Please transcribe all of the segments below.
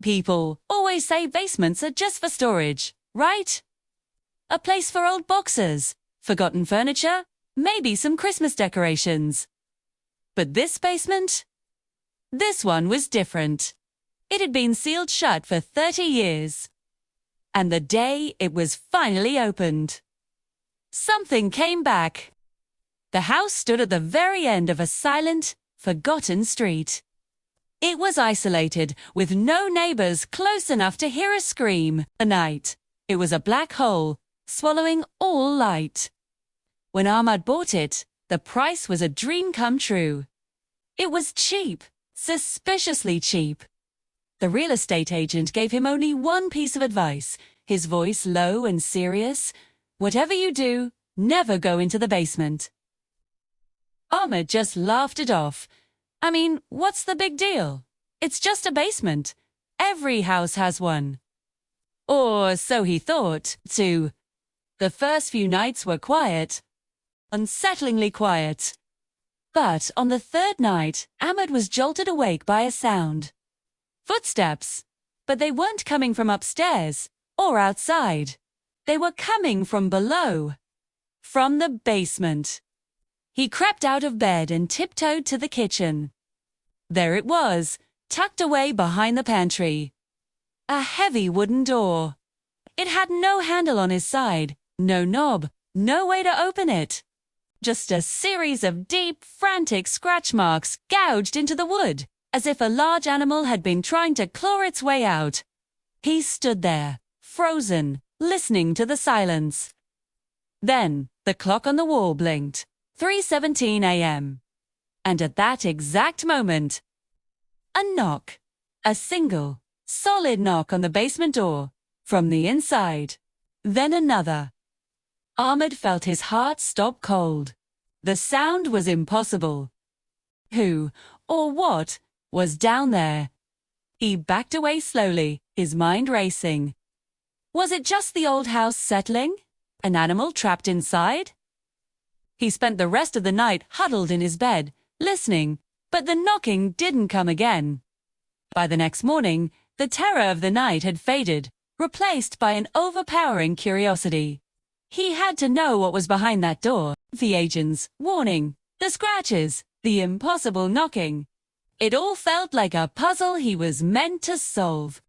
People always say basements are just for storage, right? A place for old boxes, forgotten furniture, maybe some Christmas decorations. But this basement? This one was different. It had been sealed shut for 30 years. And the day it was finally opened, something came back. The house stood at the very end of a silent, forgotten street. It was isolated, with no neighbors close enough to hear a scream. At night, it was a black hole, swallowing all light. When Ahmad bought it, the price was a dream come true. It was cheap, suspiciously cheap. The real estate agent gave him only one piece of advice, his voice low and serious. Whatever you do, never go into the basement. Ahmad just laughed it off. I mean, what's the big deal? It's just a basement. Every house has one. Or so he thought, too. The first few nights were quiet, unsettlingly quiet. But on the third night, Ahmad was jolted awake by a sound. Footsteps. But they weren't coming from upstairs or outside. They were coming from below. From the basement. He crept out of bed and tiptoed to the kitchen. There it was, tucked away behind the pantry. A heavy wooden door. It had no handle on his side, no knob, no way to open it. Just a series of deep, frantic scratch marks gouged into the wood, as if a large animal had been trying to claw its way out. He stood there, frozen, listening to the silence. Then, the clock on the wall blinked. 3:17 a.m. And at that exact moment, a knock. A single, solid knock on the basement door, from the inside. Then another. Ahmad felt his heart stop cold. The sound was impossible. Who, or what, was down there? He backed away slowly, his mind racing. Was it just the old house settling? An animal trapped inside? He spent the rest of the night huddled in his bed, listening, but the knocking didn't come again. By the next morning, the terror of the night had faded, replaced by an overpowering curiosity. He had to know what was behind that door. The agent's warning, the scratches, the impossible knocking. It all felt like a puzzle he was meant to solve.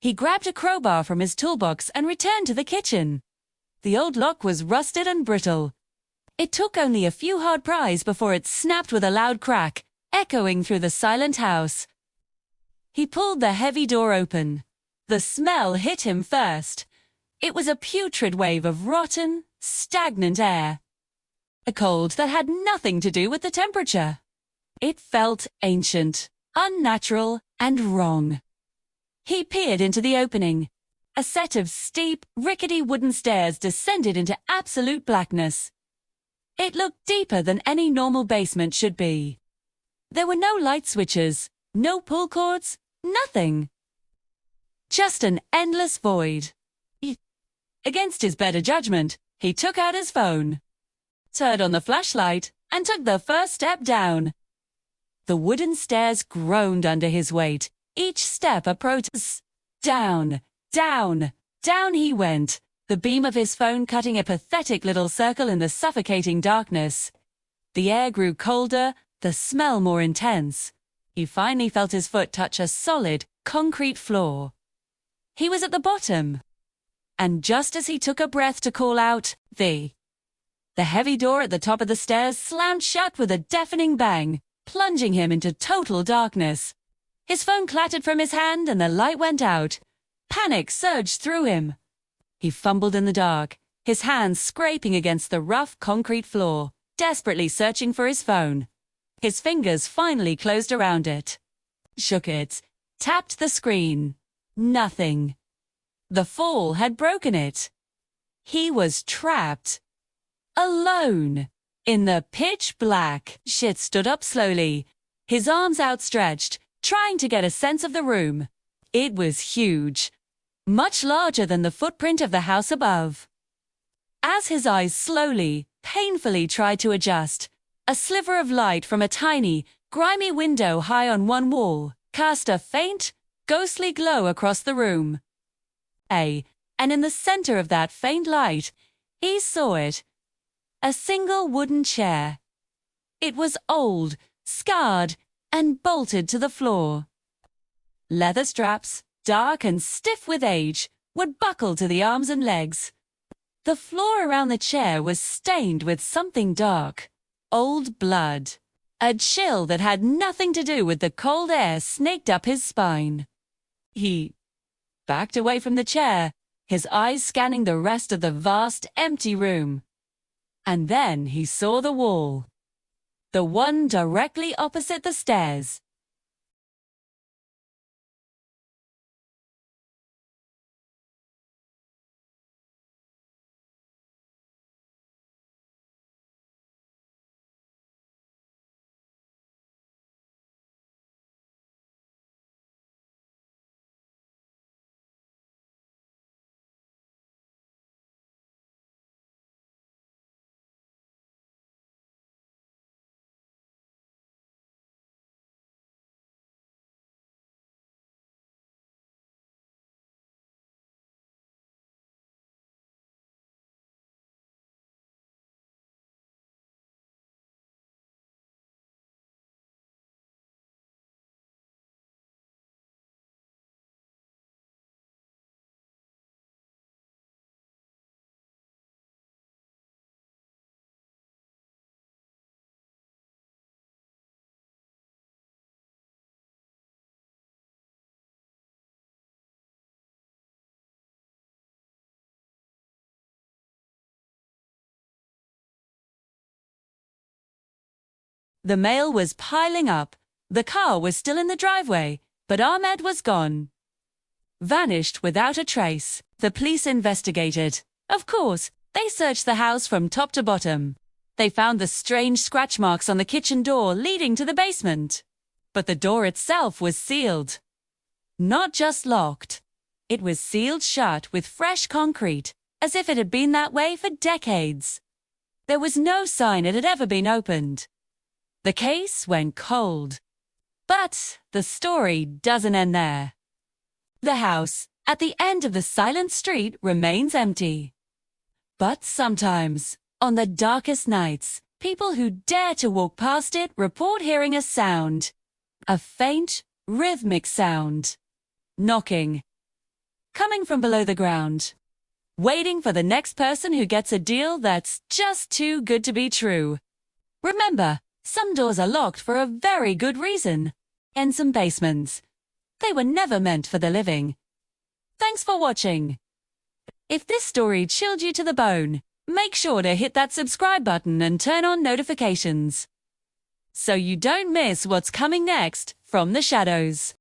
He grabbed a crowbar from his toolbox and returned to the kitchen. The old lock was rusted and brittle. It took only a few hard pries before it snapped with a loud crack, echoing through the silent house. He pulled the heavy door open. The smell hit him first. It was a putrid wave of rotten, stagnant air. A cold that had nothing to do with the temperature. It felt ancient, unnatural, and wrong. He peered into the opening. A set of steep, rickety wooden stairs descended into absolute blackness. It looked deeper than any normal basement should be. There were no light switches, no pull cords, nothing. Just an endless void. Against his better judgment, he took out his phone, turned on the flashlight, and took the first step down. The wooden stairs groaned under his weight, each step a protest. Down, down, down he went, the beam of his phone cutting a pathetic little circle in the suffocating darkness. The air grew colder, the smell more intense. He finally felt his foot touch a solid, concrete floor. He was at the bottom. And just as he took a breath to call out, the heavy door at the top of the stairs slammed shut with a deafening bang, plunging him into total darkness. His phone clattered from his hand and the light went out. Panic surged through him. He fumbled in the dark, his hands scraping against the rough concrete floor, desperately searching for his phone. His fingers finally closed around it. Shook it, tapped the screen. Nothing. The fall had broken it. He was trapped. Alone. In the pitch black. Shit stood up slowly, his arms outstretched, trying to get a sense of the room. It was huge. Much larger than the footprint of the house above. As his eyes slowly, painfully tried to adjust, a sliver of light from a tiny, grimy window high on one wall cast a faint, ghostly glow across the room. And in the center of that faint light, he saw it. A single wooden chair. It was old, scarred, and bolted to the floor. Leather straps, dark and stiff with age, would buckle to the arms and legs. The floor around the chair was stained with something dark. Old blood. A chill that had nothing to do with the cold air snaked up his spine. He backed away from the chair, his eyes scanning the rest of the vast, empty room. And then he saw the wall. The one directly opposite the stairs. The mail was piling up. The car was still in the driveway, but Ahmed was gone. Vanished without a trace. The police investigated. Of course, they searched the house from top to bottom. They found the strange scratch marks on the kitchen door leading to the basement. But the door itself was sealed. Not just locked. It was sealed shut with fresh concrete, as if it had been that way for decades. There was no sign it had ever been opened. The case went cold. But the story doesn't end there. The house, at the end of the silent street, remains empty. But sometimes, on the darkest nights, people who dare to walk past it report hearing a sound. A faint, rhythmic sound. Knocking. Coming from below the ground. Waiting for the next person who gets a deal that's just too good to be true. Remember, some doors are locked for a very good reason. And some basements. They were never meant for the living. Thanks for watching. If this story chilled you to the bone, make sure to hit that subscribe button and turn on notifications, so you don't miss what's coming next from the shadows.